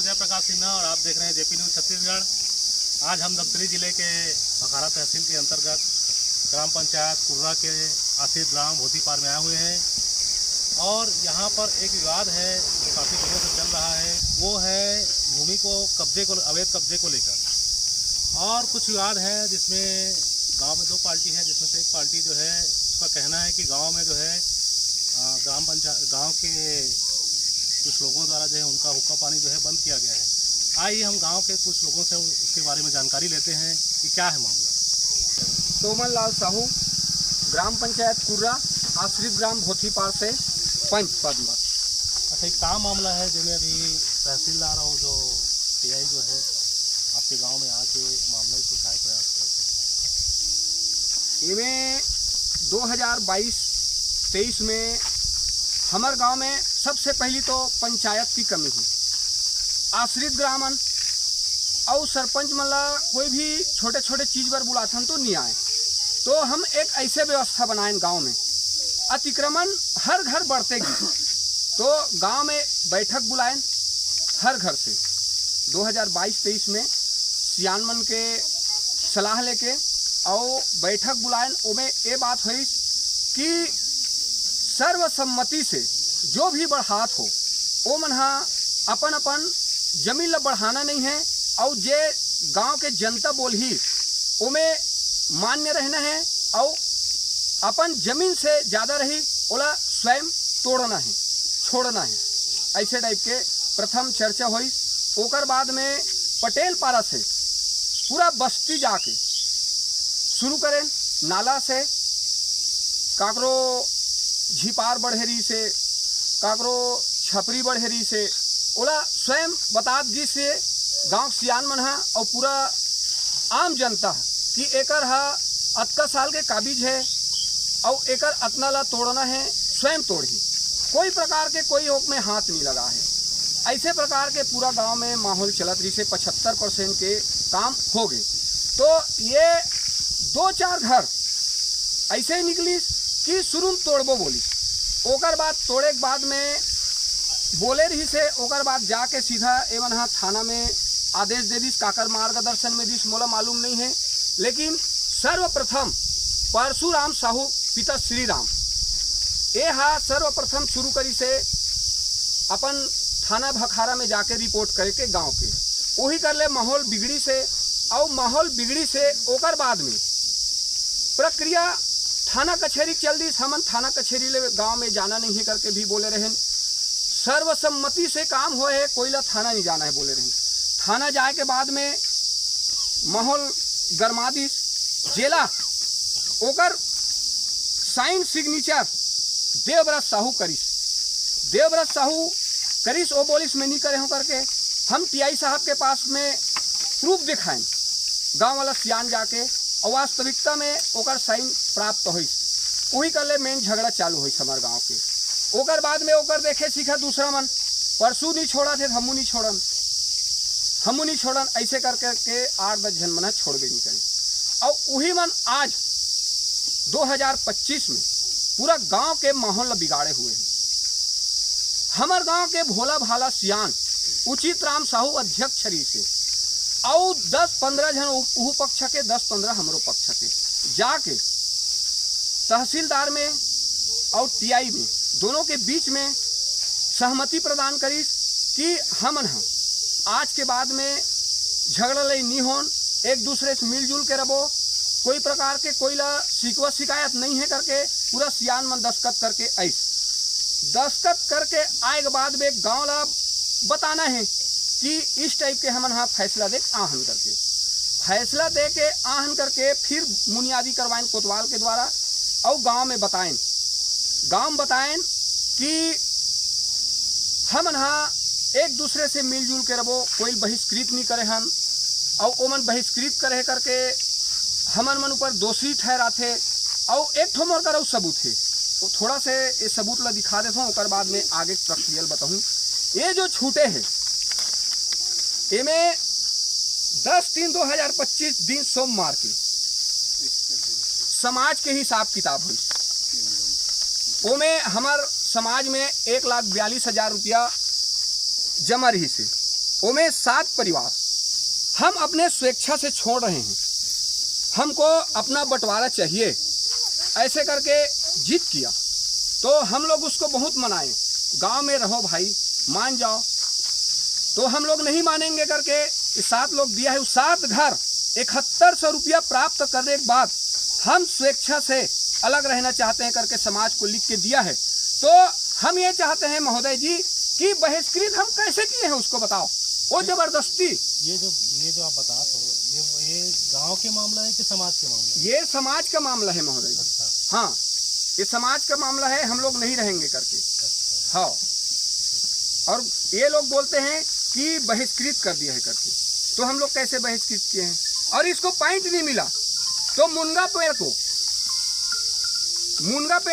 हूं जयप्रकाश सिन्हा और आप देख रहे हैं जेपी न्यूज़ छत्तीसगढ़। आज हम धमतरी जिले के भखारा तहसील के अंतर्गत ग्राम पंचायत कुर्रा के आश्रित ग्राम भोतीपार में आए हुए हैं और यहाँ पर एक विवाद है जो काफ़ी दिनों से चल रहा है। वो है भूमि को अवैध कब्जे को लेकर। और कुछ विवाद है जिसमें गांव में दो पार्टी है, जिसमें से एक पार्टी जो है उसका कहना है कि गांव में जो है गांव के कुछ लोगों द्वारा जो है उनका हुक्का पानी जो है बंद किया गया है। आइए हम गांव के कुछ लोगों से उसके बारे में जानकारी लेते हैं कि क्या है मामला। सोमन लाल साहू, ग्राम पंचायत कुर्रा, आश्रित ग्राम भोतीपार से पंच पद पर। अच्छा, एक काम मामला है जिन्हें अभी तहसीलदार और जो टीआई जो है आपके गांव में आके मामला सुलझाने का प्रयास करते हैं। इनमें 2022-23 में हमारे गांव में सबसे पहली तो पंचायत की कमी है। आश्रित ग्रामन और सरपंच मला कोई भी छोटे छोटे चीज़ पर बुलाथन तो नहीं आए, तो हम एक ऐसे व्यवस्था बनाए गांव में। अतिक्रमण हर घर बढ़ते गए तो गांव में बैठक बुलाएं हर घर से। 2022-23 में सियानमन के सलाह लेके और बैठक बुलाएं। उमें ये बात हुई कि सर्वसम्मति से जो भी बढ़ात हो वो मन अपन अपन जमीन ला बढ़ाना नहीं है और जे गांव के जनता बोल ही उमें मान्य रहना है और अपन जमीन से ज़्यादा रही ओला स्वयं तोड़ना है, छोड़ना है। ऐसे टाइप के प्रथम चर्चा हुई। ओकर बाद में पटेल पारा से पूरा बस्ती जाके शुरू करें। नाला से काकरो झिपार बढ़ेरी से, काकरो छपरी बढ़ेरी से ओला स्वयं बता दी से गांव सियान मन है और पूरा आम जनता है कि एकर अतका साल के काबिज है और एकर अतना ला तोड़ना है, स्वयं तोड़ी। कोई प्रकार के कोई ओक में हाथ नहीं लगा है। ऐसे प्रकार के पूरा गांव में माहौल चलत रही से 75% के काम हो गए। तो ये 2-4 घर ऐसे ही निकली कि शुरू तोड़बो बोली। ओकर बाद तोड़े के बाद में बोले रही से ओकर बाद जाके सीधा एवं थाना में आदेश दे दी। काकर मार्गदर्शन में दिस मोला मालूम नहीं है, लेकिन सर्वप्रथम परशुराम साहू पिता श्री राम ये सर्वप्रथम शुरू करी से अपन थाना भखारा में जाके रिपोर्ट करके गांव के वही कर ले। माहौल बिगड़ी से और माहौल बिगड़ी से ओकर बाद में प्रक्रिया थाना कचहरी चल दी। हमन थाना कचहरी ले गांव में जाना नहीं है करके भी बोले रहें। सर्वसम्मति से काम हो है, कोई ला थाना नहीं जाना है बोले रहें। थाना जाए के बाद में माहौल गरमादिस जेला ओकर साइन सिग्नेचर देवव्रत साहू करिस। देवव्रत साहू करिस वो बोलिस में नहीं करे हो करके हम टीआई साहब के पास में प्रूफ दिखाएं गांव वाला सियान जाके और वास्तविकता में ओकर साइन प्राप्त हुई। वही कर ले मेन झगड़ा चालू हुई हमारे गांव के। ओकर बाद में ओकर देखे सीखा दूसरा मन परसों नहीं छोड़ा थे, हमू नहीं छोड़न ऐसे करके के 8-10 जन मन छोड़बे नहीं करी। और वही मन आज 2025 में पूरा गांव के माहौल बिगाड़े हुए हैं। हमार गांव के भोला भाला सियान उचित राम साहू अध्यक्ष छरी से और 10-15 जन उहू पक्ष के 10-15 हमरो पक्ष के जाके तहसीलदार में और टीआई में दोनों के बीच में सहमति प्रदान करी कि हमन आज के बाद में झगड़ा लई नहीं होन, एक दूसरे से मिलजुल के रहो, कोई प्रकार के कोई ला शिकवा शिकायत नहीं है करके पूरा सियान मन दस्खत करके ऐसे दस्खत करके आए के बाद में गाँव ला बताना है कि इस टाइप के हमन फैसला दे आहन करके फैसला दे के आहन करके फिर बुनियादी करवाएं कोतवाल के द्वारा और गांव में बताएं कि हमन एक दूसरे से मिलजुल के रहो, कोई बहिष्कृत नहीं करे हन और ओमन बहिष्कृत करे करके हमन मन ऊपर दोषी ठहराथे। और एक ठो मोर करो सबूत है, तो थोड़ा से ये सबूत ला दिखा देता हूँ, बाद में आगे प्रक्रिया बताऊँ। ये जो छूटे हैं इनमें 10/3/2025 दिन सोमवार की समाज के हिसाब किताब हुई। वो में हमार समाज में 1,42,000 रुपया जमा रही से उनमें 7 परिवार हम अपने स्वेच्छा से छोड़ रहे हैं, हमको अपना बंटवारा चाहिए, ऐसे करके जिद किया। तो हम लोग उसको बहुत मनाए, गांव में रहो भाई, मान जाओ। तो हम लोग नहीं मानेंगे करके 7 लोग दिया है। 7 घर 7100 रुपया प्राप्त करने के बाद हम स्वेच्छा से अलग रहना चाहते हैं करके समाज को लिख के दिया है। तो हम ये चाहते हैं महोदय जी कि बहिष्कृत हम कैसे किए हैं उसको बताओ। वो जबरदस्ती, ये जो आप बता तो ये गांव के मामला है कि समाज के मामला है? ये समाज का मामला है महोदय जी। अच्छा। हाँ, ये समाज का मामला है, हम लोग नहीं रहेंगे करके। हाँ, और ये लोग बोलते हैं कि बहिष्कृत कर दिया है करके। तो हम लोग कैसे बहिष्कृत किए हैं? और इसको पॉइंट नहीं मिला तो मुनगा पेड़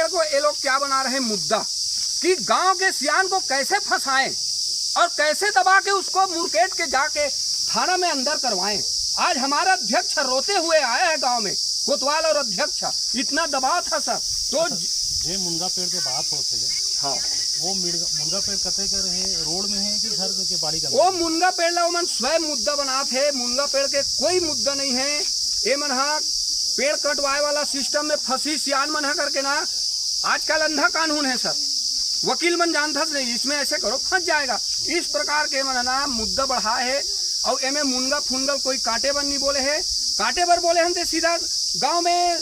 को ये लोग क्या बना रहे हैं मुद्दा, कि गांव के सियान को कैसे फंसाएं और कैसे दबा के उसको मुरकेट के जाके थाना में अंदर करवाएं। आज हमारा अध्यक्ष रोते हुए आया है गांव में, कोतवाल और अध्यक्ष, इतना दबाव था सर। तो जे मुनगा पेड़ के बात होते हैं, हाँ, वो मुनगा पेड़ कते कर रहे रोड में है कि घर के बाड़ी का? वो मुनगा पेड़ ला मन स्वयं मुद्दा बना थे। मुनगा पेड़ के कोई मुद्दा नहीं है। ये मन हा पेड़ कटवाए वाला सिस्टम में फंसी सियान मन करके ना, आजकल अंधा कानून है सर, वकील मन जानता नहीं, इसमें ऐसे करो फंस जाएगा। इस प्रकार के मन ना मुद्दा बढ़ा है। और एमे मुनगा फुनगल कोई काटे बर नहीं बोले है, काटे बर बोले हैं तो सीधा गांव में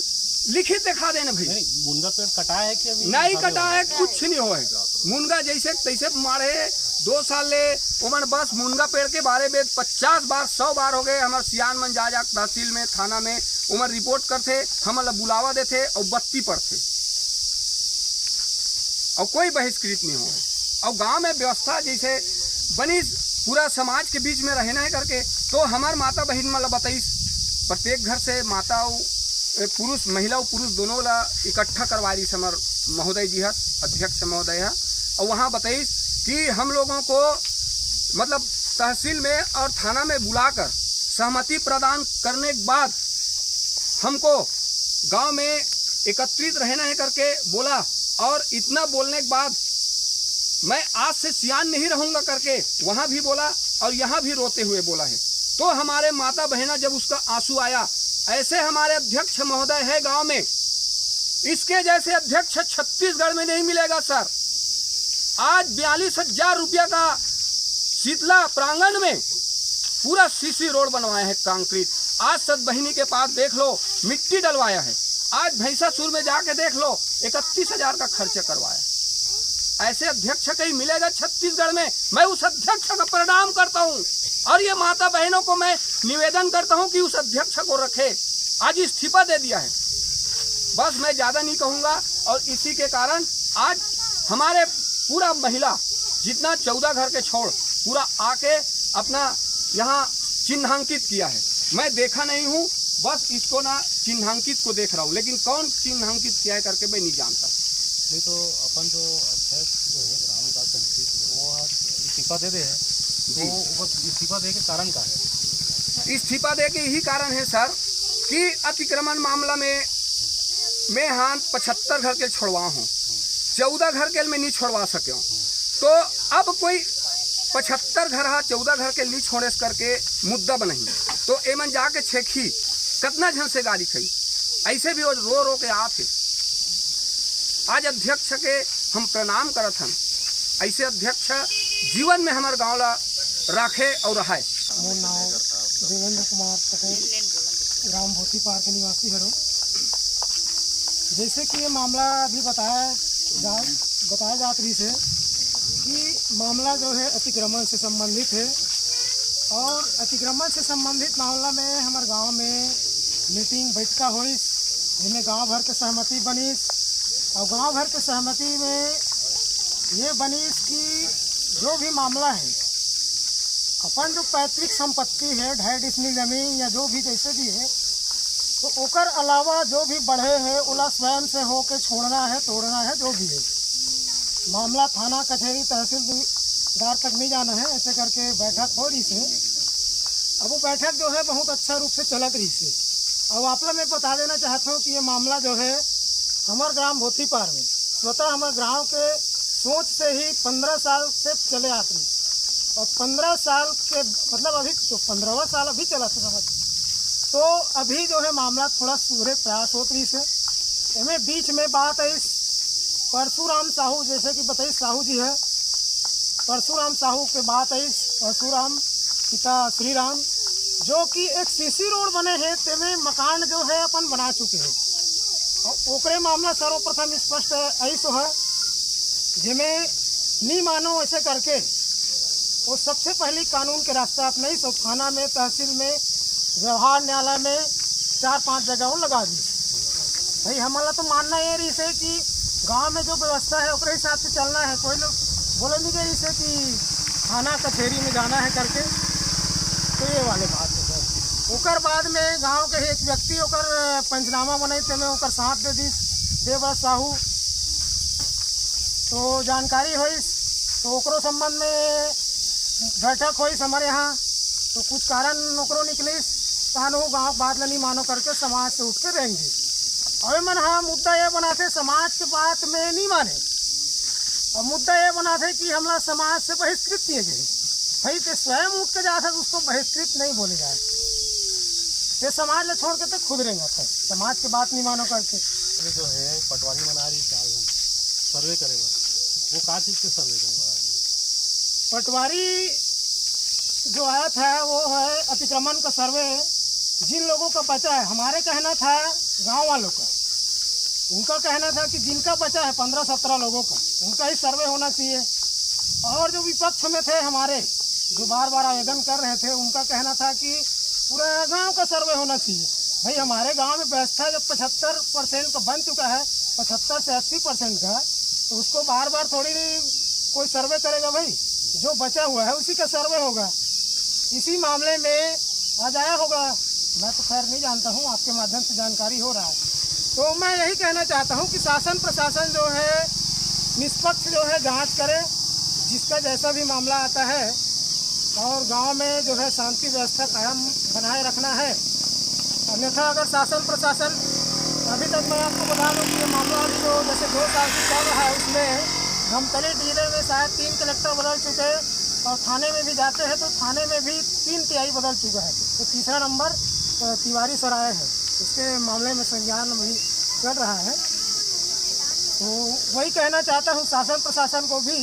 लिखित दिखा देना भाई। नहीं, मुनगा पेड़ कटा है कि अभी नहीं कटा है, कुछ नहीं हो है। मुनगा जैसे तैसे मारे 2 साल ले उमन बस मुनगा पेड़ के बारे में 50 बार 100 बार हो गए। हमारे सियान मन जा तहसील में थाना में उमन रिपोर्ट करते, हम बुलावा देते और बत्ती पड़ते और कोई बहिष्कृत नहीं हो। और गांव में व्यवस्था जैसे बनी पूरा समाज के बीच में रहना है करके, तो हमार माता बहन मतलब बताइए, प्रत्येक घर से माता पुरुष, महिला और पुरुष दोनों ला इकट्ठा करवा रही समर महोदय जी है, अध्यक्ष महोदय है। और वहाँ बताइए कि हम लोगों को मतलब तहसील में और थाना में बुलाकर सहमति प्रदान करने के बाद हमको गांव में एकत्रित रहना है करके बोला। और इतना बोलने के बाद मैं आज से सियान नहीं रहूंगा करके वहां भी बोला और यहाँ भी रोते हुए बोला है। तो हमारे माता बहना जब उसका आंसू आया, ऐसे हमारे अध्यक्ष महोदय है गांव में, इसके जैसे अध्यक्ष छत्तीसगढ़ में नहीं मिलेगा सर। आज 42,000 रुपया का शीतला प्रांगण में पूरा सीसी रोड बनवाया है कंक्रीट। आज सतबहिनी के पास देख लो मिट्टी डलवाया है। आज भैंसासुर में जाके देख लो 31,000 का खर्चा करवाया। ऐसे अध्यक्ष कहीं मिलेगा छत्तीसगढ़ में? मैं उस अध्यक्ष का प्रणाम करता हूँ और ये माता बहनों को मैं निवेदन करता हूँ कि उस अध्यक्ष को रखे। आज इस्तीफा दे दिया है, बस मैं ज्यादा नहीं कहूँगा। और इसी के कारण आज हमारे पूरा महिला जितना 14 घर के छोड़ पूरा आके अपना यहाँ चिन्हांकित किया है। मैं देखा नहीं हूँ, बस इसको ना चिन्हांकित को देख रहा हूँ, लेकिन कौन चिन्हांकित किया है करके मैं नहीं जानता। नहीं तो अपन जो अध्यक्ष जो है ग्राम विकास समिति वो इस्तीफा दे हैं, तो इस्तीफा दे के कारण का है? इस्तीफा दे के यही कारण है सर कि अतिक्रमण मामला में मैं हाँ 75 घर के छोड़वा हूँ, 14 घर के मैं नहीं छोड़वा सके हूँ। तो अब कोई 75 घर हा 14 घर के नहीं छोड़े करके मुद्दा बनाई, तो एमन जाके छेखी कितना झन से गाड़ी खाई, ऐसे भी रो रो के आते। आज अध्यक्ष के हम प्रणाम करत हन, ऐसे अध्यक्ष जीवन में हमारे गाँव ला राखे और रहाय। मोर नाम देवेंद्र कुमार पटेल, ग्राम भोतीपार के निवासी हूँ। जैसे कि ये मामला अभी बताया जात रही से कि मामला जो है अतिक्रमण से संबंधित है और अतिक्रमण से संबंधित मामला में हमारे गांव में मीटिंग बैठका हुई, जिनमें गांव भर के सहमति बनी और गांव भर के सहमति में ये बनी कि जो भी मामला है अपन जो पैतृक संपत्ति है 2.5 डिसमिल जमीन या जो भी जैसे भी है, तो ओकर अलावा जो भी बढ़े है उला स्वयं से होके छोड़ना है, तोड़ना है, जो भी है। मामला थाना कचहरी तहसीलदार तक नहीं जाना है, ऐसे करके बैठक हो रही से। अब वो बैठक जो है बहुत अच्छा रूप से चलत रही से। अब आप लोग मैं बता देना चाहता हूँ कि ये मामला जो है हमारे ग्राम भोतीपार में स्वतः हमारे गाँव के सोच से ही 15 साल से चले आते हैं। और 15 साल के मतलब अभी तो 15वां साल अभी चला था समझ। तो अभी जो है मामला थोड़ा सुधरे प्रयास होत रही से एमें बीच में बात है इस परशुराम साहू, जैसे कि बताइए साहू जी है, परशुराम साहू के बात है इस परशुराम पिता श्री राम, जो कि एक सीसी रोड बने हैं तेमें मकान जो है अपन बना चुके हैं। और ओकरे मामला सर्वप्रथम स्पष्ट ऐसो है जिमें नहीं मानो ऐसे करके वो सबसे पहले कानून के रास्ता अपनाई, सो थाना में, तहसील में, व्यवहार न्यायालय में 4-5 जगह वो लगा दी। भाई हमारा तो मानना ये रही से कि गांव में जो व्यवस्था है उसके हिसाब से चलना है। कोई लोग बोले नहीं गए इसे कि थाना कचहरी में जाना है करके, तो ये वाले बात है सर। ओकर बाद में गांव के एक व्यक्ति ओकर पंचनामा बनाई थे में ओकर साथ दे दी देवव्रत साहू, तो जानकारी हुई तो ओकरो संबंध में बैठक हुई हमारे यहाँ। तो कुछ कारण ओकरो निकली कानू गाँव बात नहीं मानो करके समाज से उठ के रहेंगे। और मन हाँ मुद्दा ये बनाते समाज के बात में नहीं माने, और मुद्दा ये बनाते कि हमारा समाज से बहिष्कृत किए गए। भाई तो स्वयं उठ के जाता तो उसको बहिष्कृत नहीं बोले जाए, ये समाज ले छोड़ के तो खुद रहेंगे थे, समाज की बात नहीं मानो करके। ये जो है पटवारी मना रही सर्वे करे वो कहाँ चीज़ के सर्वे करे? पटवारी जो आया था वो है अतिक्रमण का सर्वे, जिन लोगों का बचा है। हमारे कहना था गांव वालों का, उनका कहना था कि जिनका बचा है 15-17 लोगों का उनका ही सर्वे होना चाहिए। और जो विपक्ष में थे हमारे जो बार बार आवेदन कर रहे थे उनका कहना था कि पूरे गांव का सर्वे होना चाहिए। भाई हमारे गांव में व्यवस्था जब 75% का बन चुका है, 75 से 80% का, तो उसको बार बार थोड़ी कोई सर्वे करेगा। भाई जो बचा हुआ है उसी का सर्वे होगा। इसी मामले में आज आया होगा, मैं तो खैर नहीं जानता हूँ, आपके माध्यम से जानकारी हो रहा है। तो मैं यही कहना चाहता हूँ कि शासन प्रशासन जो है निष्पक्ष जो है जांच करे, जिसका जैसा भी मामला आता है, और गांव में जो है शांति व्यवस्था कायम बनाए रखना है। अन्यथा अगर शासन प्रशासन, अभी तक मैं आपको बता दूँ कि ये मामला अभी जो जैसे 2 साल से चल रहा है उसमें धमतरी जिले में शायद 3 कलेक्टर बदल चुके हैं, और थाने में भी जाते हैं तो थाने में भी 3 TI बदल चुका है। तो तीसरा नंबर तिवारी सराय है, इसके मामले में संज्ञान भी चल रहा है। तो वही कहना चाहता हूँ शासन प्रशासन को भी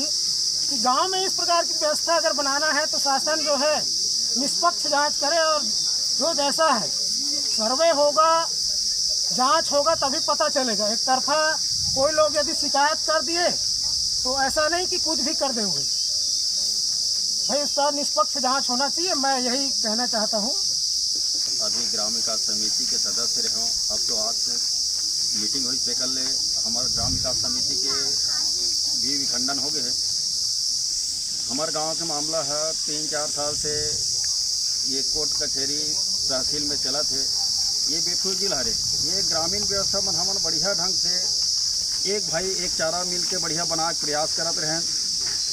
कि गांव में इस प्रकार की व्यवस्था अगर बनाना है तो शासन जो है निष्पक्ष जांच करे, और जो जैसा है सर्वे होगा, जांच होगा तभी पता चलेगा। एक तरफा कोई लोग यदि शिकायत कर दिए तो ऐसा नहीं कि कुछ भी कर देंगे। भाई उसका निष्पक्ष जांच होना चाहिए, मैं यही कहना चाहता हूँ। अभी ग्राम विकास समिति के सदस्य रहे, अब तो आज से मीटिंग हुई से कल हमारे ग्राम विकास समिति के भी विखंडन हो गए है। हमारे गांव के मामला है 3-4 साल से ये कोर्ट कचहरी तहसील में चला थे, ये बेफूल जिला है। ये ग्रामीण व्यवस्था में हमन बढ़िया ढंग से एक भाई एक चारा मिल के बढ़िया बना के प्रयास करत रहें,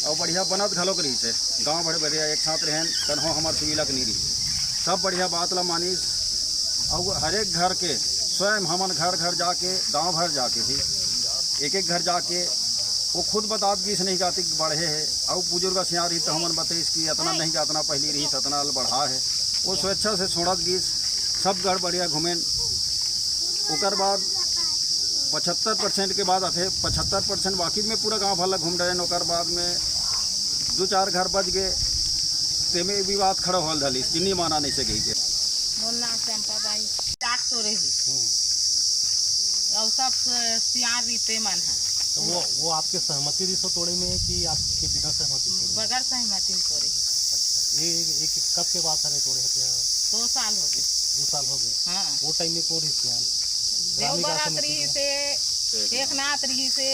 और बढ़िया बनत घलोक रही से गाँव बड़े बढ़िया एक साथ रहें, कन्हो हमार सुविलक नहीं रही, सब बढ़िया बात ला मानिस। और हर एक घर के स्वयं हमन घर घर जाके गांव भर जाके भी एक घर जाके वो खुद बतात गीस नहीं जाती बढ़े है, और बुजुर्ग सियार रही तो हमन बताइस कि इतना नहीं जातना पहली रही सतना बढ़ा है, वो स्वेच्छा से छोड़त गीस सब घर बढ़िया घूमें। ओकर बाद 75% के बाद आते 75% बाकी में पूरा गांव भर घूम रहे। ओकर बाद में 2-4 घर बच गए, तेमें विवाद खड़ा होल धली जिन्नी माना नहीं सके के बोलना चंपा बाई जाट तो रही और सब सियार रीते मन है। तो वो आपके सहमति रिश्तों तोड़े में कि आपके बिना सहमति तोड़े? बगैर सहमति तो रही। अच्छा, ये कब के बाद सारे तोड़े हैं? 2 साल हो गए। 2 साल हो गए। हाँ, वो टाइम में कौन रिश्तेदार देवबरात रही से, एकनाथ रही से,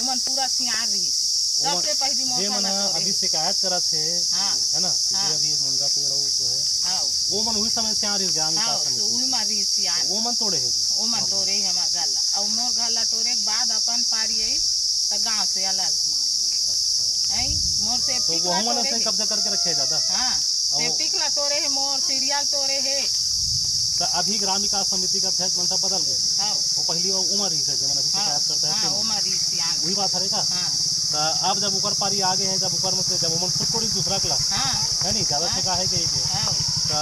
उमन पूरा सियार रही से सबसे पहली मौका अभी शिकायत करत है। हाँ, है ना, अभी मुनगा पेड़ जो है हाँ, वो मन वही समय से आ रही ग्राम हाँ, विकास तो वही मारी सियार वो मन तोड़े है, वो मन तोड़े हमार गला, और मोर गला तोड़े के बाद अपन पारी आई तो गांव से अलग है मोर से तो वो मन से कब्जा करके रखे ज्यादा। हाँ, सेप्टिक ला तोड़े है मोर, सीरियल तोड़े है। तो अभी ग्राम विकास समिति का अध्यक्ष मनसा बदल गए। हाँ, वो पहली उम्र ही से जब अभी शिकायत करता है हाँ, उम्र ही सियार वही बात है का। हाँ, तो अब जब ऊपर पारी आगे है, जब ऊपर मतलब जब उमन खुद थोड़ी दूसरा क्लास हाँ है नहीं ज़्यादा ठेका है कहीं के, हाँ तो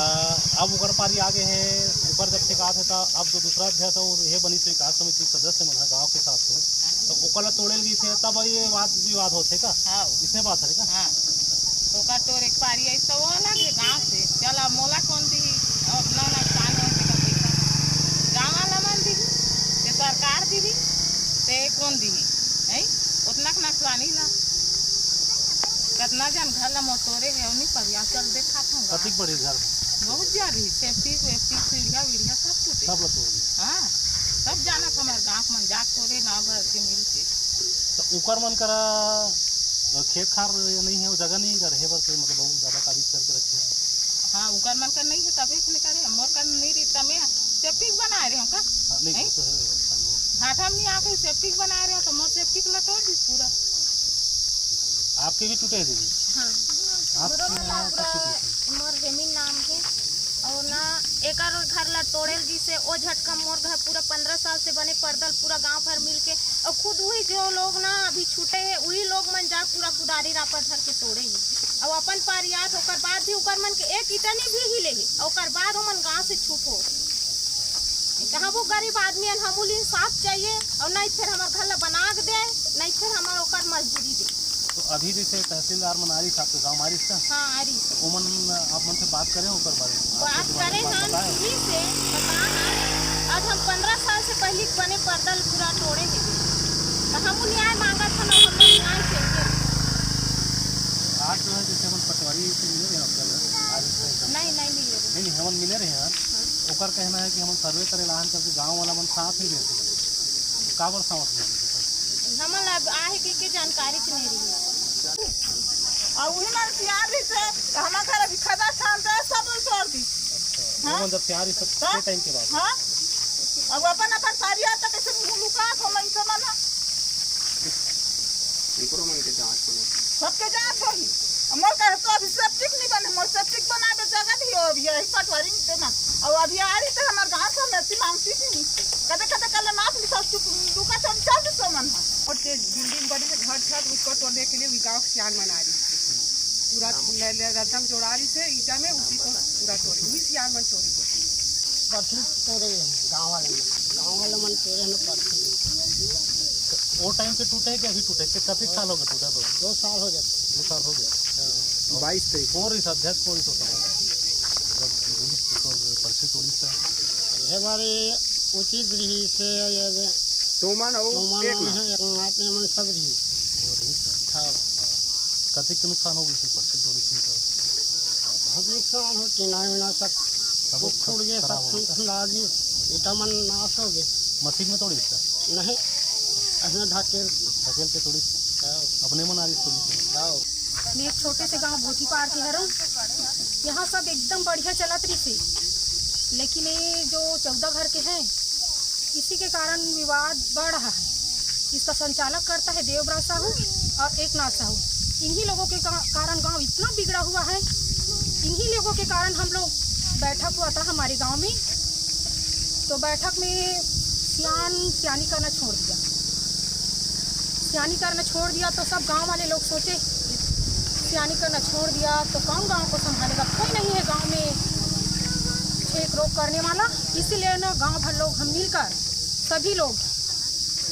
अब ऊपर पारी आगे है, ऊपर जब ठेका है तो अब जो दूसरा अध्यक्ष है वो ये बनी थी विकास समिति सदस्य मन है गाँव के हिसाब से, तो ओकला तोड़ेल गई थे तब ये वाद विवाद होते का हाँ इसमें बात है का। हाँ तो का तोर एक पारी ऐसा वो अलग है गाँव से, चला मोला कौन दी अपना नुकसान होने का पैसा गाँव वाला मन दी ते सरकार दी ते कौन दी है उतना नुकसान ही ना कितना जन घर ला मोटोरे है उन्हीं पर या चल देखा था कतिक बड़ी घर बहुत जा रही सेफ्टी वेफ्टी सीढ़िया वीढ़िया सब टूटे सब लोग तोड़ी। हाँ सब जाना हमारे गाँव में जाक तोरे ना भर के मिलते तो ऊपर मन करा खेत खार नहीं है वो जगह नहीं कर रहे बस मतलब बहुत ज़्यादा काबिज करके रखे हैं। हाँ उकर मन का नहीं है तभी इसने करे मोर का नहीं रही तमे सेफ्टी बना रहे हो का हाँ, नहीं नहीं? वो तो है समझे। घाटा में आके सेफ्टी बना रहे हो तो मोर सेफ्टी लटोड़ दी पूरा आपके भी टूटे हैं दीदी? हाँ आपके यहाँ कब टूटी थी? मोर जमीन नाम है और ना एक और घर ला तोड़ेल जी से ओ झटका मोर घर पूरा 15 साल से बने परदल पूरा गांव भर मिल के और खुद वही जो लोग ना अभी छूटे हैं वही लोग मन जा पूरा कुदारी रापा धर के तोड़े ही और अपन पारियात होकर बाद भी उकर मन के एक इतनी भी हिले ही और बाद हमन गाँव से छूट हो कहाँ वो गरीब आदमी हम इंसाफ चाहिए और नहीं फिर हमारे घर ला बना के दे नहीं फिर हमारे ओकर मजदूरी दे। तो अभी जैसे तहसीलदार मनारी साहब के गाँव मारी था हाँ अरे उमन आप मन से बात करें ऊपर बारे में बात करें हम इसी से बता आज हम 15 साल से पहले बने पर्दल पूरा तोड़े हैं तो हम न्याय मांगा था ना हम न्याय चाहिए। आज जो है जैसे हम पटवारी से मिले रहे हैं आज नहीं मिले नहीं हम मिले रहे हैं ओकर कहना है कि हम सर्वे करे लाहन करके गाँव वाला मन साथ ही रहते हैं काबर साथ हम आहे के जानकारी से नहीं रही और वही मन तैयार भी थे तो हमारे घर अभी खदा छानते हैं सब छोड़ दी। हाँ? जब तैयार ही सब टाइम के बाद हाँ अब अपन पारिया तक कैसे लुका तो मैं तो ना सबके जांच होगी मोर का तो अभी सेप्टिक नहीं बने मोर सेप्टिक बना के जगह ही हो अभी यही पटवारी में ना और अभी आ रही थे हमारे गांव से मैं मांगती थी कदे कदे कल नाप नहीं सब लुका चल चल तो मन और जो बिल्डिंग बनी है घर छत उसको तोड़ने के लिए गाँव से सियान बना रही थी पूरा रदम जोड़ा रही थे ईटा में उसी को पूरा तोड़ी वही सियान मन तोड़ी परसों तोड़े गाँव वाले मन तोड़े न परसों वो टाइम पे टूटे कि अभी टूटे कितने साल हो गए टूटा तो 2 साल हो जाते 2 साल हो गया 22 तारीख और इस अध्यक्ष को ही तो पर्ची तोड़ी था ये बारे उचित रही से तो मन एक ना आपने मन सब रही हाँ कति के नुकसान हो गई थी पर्ची तोड़ी थी तो बहुत नुकसान हो टीना वीना सब फूट गए सब लागी इटा मन नाश हो गए मशीन में तोड़ी था नहीं ऐसे ढकेल के तोड़ी अपने मन आ रही तोड़ी मैं एक छोटे से गांव भोती पार के हूँ यहाँ सब एकदम बढ़िया चलत रही थी लेकिन ये जो 14 घर के हैं इसी के कारण विवाद बढ़ रहा है। इसका संचालक करता है देवव्रत साहू और एक नाथ साहू। इन्हीं लोगों के कारण गांव इतना बिगड़ा हुआ है। इन्हीं लोगों के कारण हम लोग बैठक हुआ था हमारे गांव में तो बैठक में सियानी करना छोड़ दिया। सियानी करना छोड़ दिया तो सब गांव वाले लोग सोचे सियानी करना छोड़ दिया तो कौन गांव को संभालेगा, कोई नहीं है गांव में छेक रोक करने वाला। इसीलिए ना गांव भर लोग हम मिलकर सभी लोग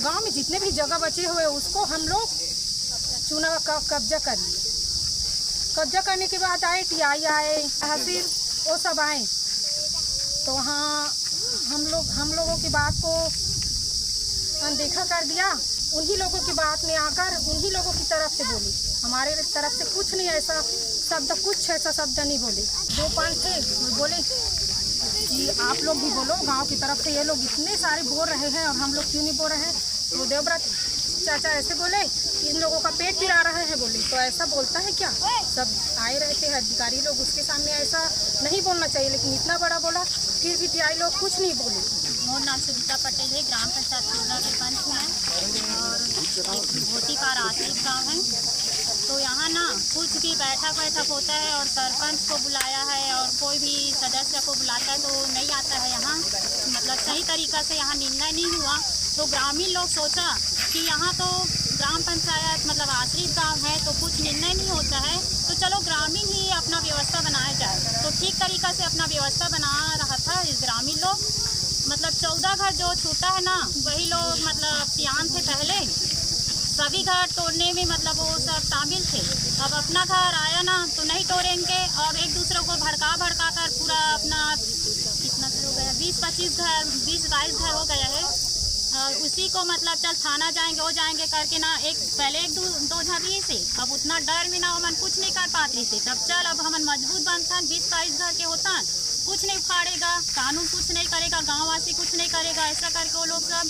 गांव में जितने भी जगह बचे हुए उसको हम लोग चुना का कब्जा कर लिए। कब्जा करने के बाद आए टीआई आए तहसील वो सब आए तो वहाँ हम लोगों की बात को अनदेखा कर दिया। उन्हीं लोगों की बात में आकर उन्हीं लोगों की तरफ से बोली, हमारे तरफ से कुछ नहीं ऐसा शब्द नहीं बोले। 2-5 थे बोले कि आप लोग भी बोलो, गांव की तरफ से ये लोग इतने सारे बोल रहे हैं और हम लोग क्यों नहीं बोल रहे हैं। तो देवव्रत चाचा ऐसे बोले इन लोगों का पेट पिला रहे हैं। बोले तो ऐसा बोलता है क्या, सब आए रहे थे अधिकारी लोग, उसके सामने ऐसा नहीं बोलना चाहिए, लेकिन इतना बड़ा बोला फिर भी टीआई लोग कुछ नहीं बोले। मोर नाम सुनीता पटेल है, ग्राम पंचायत कुर्रा के पंच हैं और भोती पार आसिफ गाँव है। तो यहाँ ना कुछ भी बैठक होता है और सरपंच को बुलाया है और कोई भी सदस्य को बुलाता है तो नहीं आता है यहाँ, मतलब सही तरीक़ा से यहाँ निर्णय नहीं हुआ। तो ग्रामीण लोग सोचा कि यहाँ तो ग्राम पंचायत मतलब आश्रित गांव है तो कुछ निर्णय नहीं होता है, तो चलो ग्रामीण ही अपना व्यवस्था बनाया जाए। तो ठीक तरीका से अपना व्यवस्था बना रहा था इस ग्रामीण लोग, मतलब 14 घर जो छूटा है ना, वही लोग मतलब सियान थे पहले, सभी घर तोड़ने में मतलब वो सब शामिल थे। अब अपना घर आया ना तो नहीं तोड़ेंगे और एक दूसरे को भड़का कर पूरा अपना कितना घर हो गया, 20-25 घर 20-22 घर हो गया है। और उसी को मतलब चल थाना जाएंगे वो जाएंगे करके ना, पहले एक दो झगड़ी से अब उतना डर में ना हमन कुछ नहीं कर पाती थे। तब चल अब हमन मजबूत बनता, 20-22 घर के होता, कुछ नहीं उखाड़ेगा, कानून कुछ नहीं करेगा, गाँववासी कुछ नहीं करेगा, ऐसा करके वो लोग सब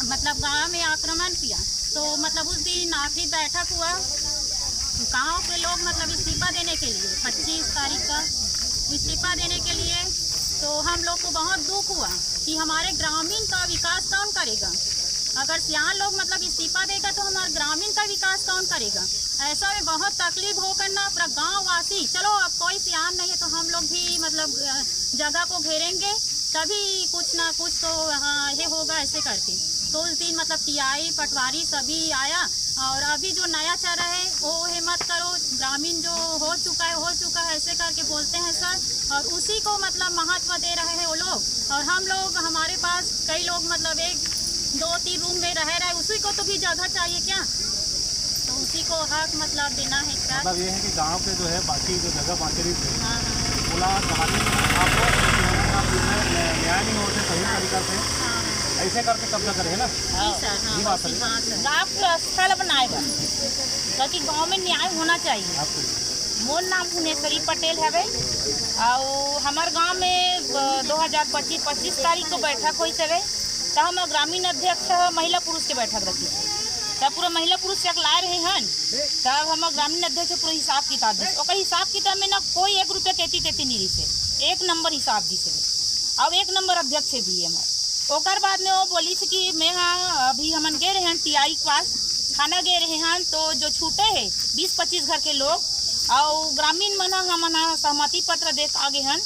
मतलब गांव में आक्रमण किया। तो मतलब उस दिन आखिरी बैठक हुआ गांव के लोग मतलब इस्तीफा देने के लिए 25 तारीख का इस्तीफा देने के लिए। तो हम लोग को बहुत दुख हुआ कि हमारे ग्रामीण का विकास कौन करेगा। अगर सियान लोग मतलब इस्तीफा देगा तो हमारे ग्रामीण का विकास कौन करेगा। ऐसा में बहुत तकलीफ हो करना पूरा गाँव वासी, चलो अब कोई सियान नहीं है तो हम लोग भी मतलब जगह को घेरेंगे तभी कुछ ना कुछ तो हाँ ये होगा ऐसे करके। तो उस दिन मतलब टीआई पटवारी सभी आया और अभी जो नया चल रहा है वो है मत करो, ग्रामीण जो हो चुका है ऐसे करके बोलते हैं सर। और उसी को मतलब महत्व दे रहे हैं वो लोग। और हम लोग हमारे पास कई लोग मतलब 1-2-3 रूम में रह रहे, उसी को तो भी जगह चाहिए क्या, तो उसी को हक मतलब देना है सर। मतलब ये है कि गाँव के जो है बाकी जो जगह बाकी रही थे हाँ बोला आपको न्याय नहीं होते सही तरीका से ऐसे करके कब्जा करे है ना। जी सर, ये बात है। हाँ सर। गाँव के स्थल बनाए बा ताकि गाँव में न्याय होना चाहिए। मोर नाम भुवनेश्वरी पटेल है और हमारे गांव में 2025 तारीख को बैठक हुई सवे, तब हम ग्रामीण अध्यक्ष महिला पुरुष के बैठक रखी, तब पूरा महिला पुरुष चेक लाए रहे हैं, तब हम ग्रामीण अध्यक्ष पूरा हिसाब किताब दी। और हिसाब किताब में ना कोई 1 रुपया तेती नहीं रही से, 1 नंबर हिसाब दी से अब 1 नंबर अध्यक्ष से दिए हमारे। ओकर बाद में वो बोली से कि मैं हाँ अभी हमन गए रहे हैं टीआई के पास खाना गए रहे हैं, तो जो छूटे हैं 20-25 घर के लोग और ग्रामीण मन हमन सहमति पत्र दे आगे हैं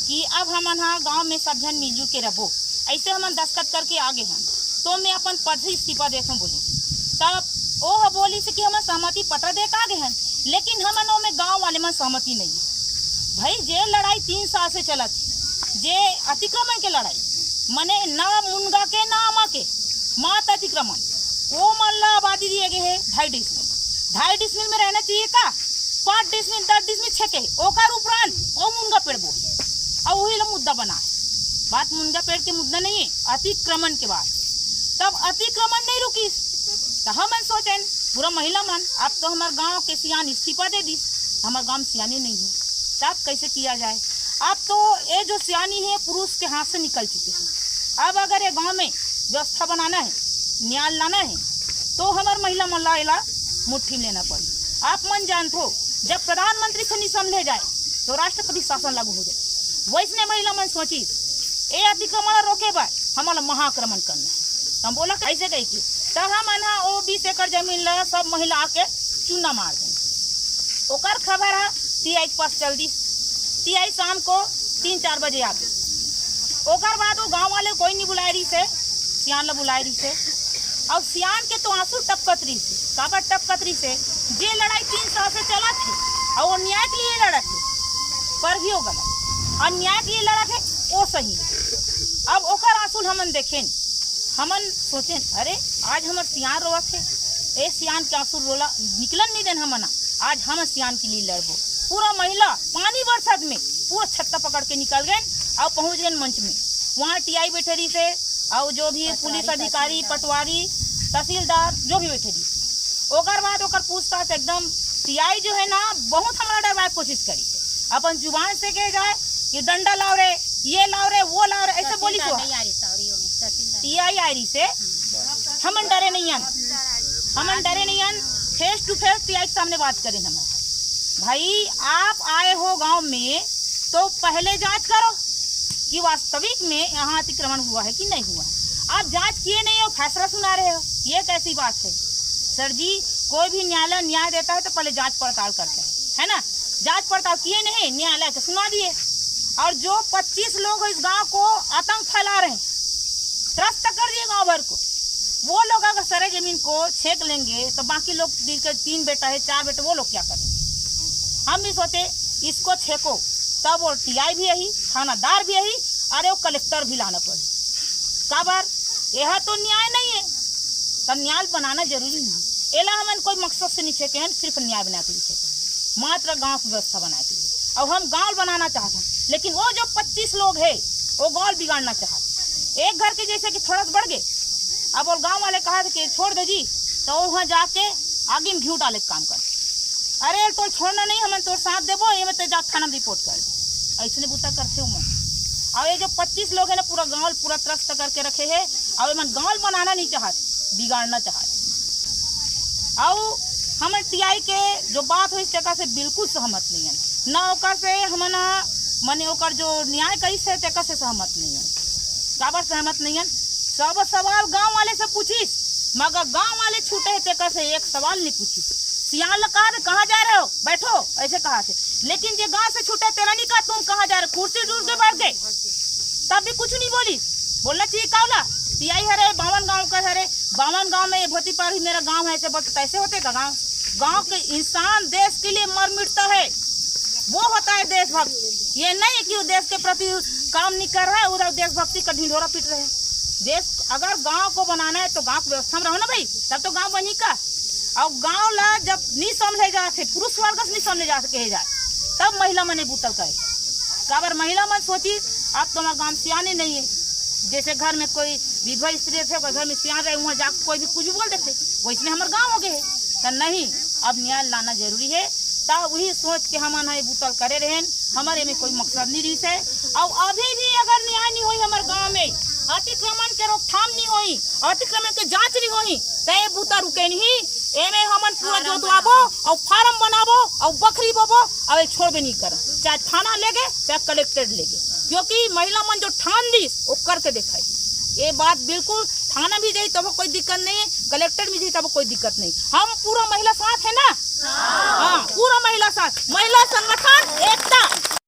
कि अब हमन गाँव में सब जन मिलजुल के रहो, ऐसे हमन दस्तखत करके आगे हैं। तो मैं अपन पद से इस्तीफा देखूँ बोली, तब वो बोली से कि हम सहमति पत्र दे आगे हैं, लेकिन हमन में गाँव वाले में सहमति नहीं है। भाई जे लड़ाई 3 साल से चला थी, जे अतिक्रमण के लड़ाई मने ना मुनगा के ना आमा के मात अतिक्रमण, वो मल्ला आबादी दिए गए है 2.5 डिसमिल में रहना चाहिए का 5 डिसमिल 10 डिसमिल छके ओकर उपरांत ओ मुनगा पेड़ बो और वही लोग मुद्दा बना है। बात मुनगा पेड़ के मुद्दा नहीं है, अतिक्रमण के बाद तब अतिक्रमण नहीं रुकी तो हम सोचें पूरा महिला मन आप तो हमारे गांव के सियान इस्तीफा दे दी, हमारे गांव सियानी नहीं है, तब कैसे किया जाए। अब तो ये जो सियानी है पुरुष के हाथ से निकल चुके हैं। अब अगर ये गांव में व्यवस्था बनाना है, न्याय लाना है, तो हमारे महिला मल्ला मुट्ठी में लेना पड़े। आप मन जानते हो जब प्रधानमंत्री से नहीं समझे जाए तो राष्ट्रपति शासन लागू हो जाए। वैसने महिला मन सोची ये अतिक्रमण रोके बा हमारा महाक्रमण करना है, हम बोला कैसे गई की तब हम वो 20 एकड़ जमीन ला सब महिला आके चूना मार दें। ओकर खबर है टीआई के पास चल दी, टीआई शाम को 3-4 बजे आ गई। ओकर बाद वो गांव वाले कोई नहीं बुलाए रही से, सियान ला बुलाए रही से और सियान के तो आंसू टपकत रही से, काबर टपकत रही से जे लड़ाई 3 साल से चला थे और वो न्याय के लिए लड़ा थे पर भी हो गलत और न्याय के लिए लड़ा थे वो सही। अब ओकर आंसू हमन देखें, हमन सोचें अरे आज हमारे सियान रोआ थे, ए सियान के आंसू रोला निकलन नहीं देन हमन, आज हम सियान के लिए लड़बो। पूरा महिला पानी बरसात में पूरा छत्ता पकड़ के निकल गए और पहुंच गए मंच में। वहाँ टीआई बैठे रही से और जो भी पुलिस अधिकारी पटवारी तहसीलदार जो भी बैठे रही। ओकर बाद ओकर पूछताछ एकदम टीआई जो है ना बहुत हमारा डरवाए कोशिश करी, अपन जुबान से कह जाए कि डंडा लाओ रे, ये लाओ रे, वो लाओ रे, ऐसे बोली तो टीआई आ रही से हमन डरे नहीं आन फेस टू फेस टीआई के सामने बात करें। हम भाई आप आए हो गांव में तो पहले जांच करो कि वास्तविक में यहाँ अतिक्रमण हुआ है कि नहीं हुआ है। आप जांच किए नहीं हो, फैसला सुना रहे हो, ये कैसी बात है सर जी। कोई भी न्यायालय न्याय देता है तो पहले जांच पड़ताल करता है ना। जांच पड़ताल किए नहीं, न्यायालय को सुना दिए और जो 25 लोग इस गांव को आतंक फैला रहे हैं, त्रस्त कर दिए गांव भर को, वो लोग अगर सारे जमीन को छेक लेंगे तो बाकी लोग 3 बेटा है 4 बेटे, वो लोग क्या करेंगे। हम भी सोचे इसको छेको, तब वो टीआई भी यही, थानादार भी यही, अरे वो कलेक्टर भी लाना पड़े। काबर यह तो न्याय नहीं है, तो न्याय बनाना जरूरी है। एला हमन कोई मकसद से नहीं छेके हैं, सिर्फ न्याय बना के लिए छेके, मात्र गाँव की व्यवस्था बनाए के लिए। अब हम गाँव बनाना चाहते हैं, लेकिन वो जो 25 लोग है वो गाँव बिगाड़ना चाहते। एक घर के जैसे कि थोड़ा सा बढ़ गए, अब वो गाँव वाले कहा कि छोड़ दे जी, तो वहाँ जाके आगे में घी डाले काम कर। अरे तो छोड़ना नहीं, हमें तो साथ देवो, ये में तो जा थाना रिपोर्ट कर, ऐसे बूता करते हूँ। और ये जो 25 लोग है ना, पूरा गाँव पूरा त्रस्त करके रखे है, और मन गाँव बनाना नहीं चाहते, बिगाड़ना चाहते। और हम टीआई के जो बात है इस जगह से बिल्कुल सहमत नहीं है, न ओकर से हमन मने ओकर जो न्याय करी से तक से सहमत नहीं है। काबर सहमत नहीं है, सब सवाल गांव वाले से पूछिस, मगर गांव वाले छूटे है तक से एक सवाल नहीं पूछिस। सियाल कहा कहाँ जा रहे हो, बैठो, ऐसे कहा थे। लेकिन जो गांव से छूटे तेरा नहीं कहा तुम कहाँ जा रहे हो, कुर्सी ढूंढ के बैठ गए, तब भी कुछ नहीं बोली। बोलना चाहिए कावला टीआई हरे 52 गाँव का हरे, 52 गाँव में भोती पार ही मेरा गाँव है, ऐसे बोलते कैसे होते का गाँव। गाँव के इंसान देश के लिए मर मिटता है, वो होता है देशभक्त। ये नहीं कि वो देश के प्रति काम नहीं कर रहा है, उधर देशभक्ति का ढिंढोरा पीट रहे हैं। देश अगर गांव को बनाना है तो गांव की व्यवस्था में रहो ना भाई, तब तो गांव बनी का। और गांव ला जब नहीं समझे जाते, पुरुष वर्ग से नहीं समझे जा सके जाए, तब महिला मने बूतल करे। काबर महिला मन सोची आप तुम्हारा गांव सियाने नहीं है, जैसे घर में कोई विधवा स्त्री थे, घर में सियान रहे, वहाँ जाकर कोई भी कुछ भी बोल देते, वैसे हमारे गाँव हो गए है। तो नहीं, अब न्याय लाना जरूरी है। तब वही सोच के हम बूतल करे रहे, हमारे में कोई मकसद नहीं रही है। और अभी भी अगर न्याय नहीं हुई हमारे गाँव में, अतिक्रमण के रोकथाम नहीं हुई, अतिक्रमण के जांच नहीं हुई, तो ये बूता रुके नहीं। एमे हमन पूरा जोतवाबो और फार्म बनाबो और बकरी बोबो और छोड़बे नहीं कर, चाहे थाना ले गए चाहे कलेक्टर ले गए, क्योंकि महिला मन जो ठान दी वो करके दिखाई। ये बात बिल्कुल, थाना भी जाई तब कोई दिक्कत नहीं है, कलेक्टर भी जाई तब कोई दिक्कत नहीं। हम पूरा महिला साथ है ना, हाँ पूरा महिला साथ, महिला संगठन एकता।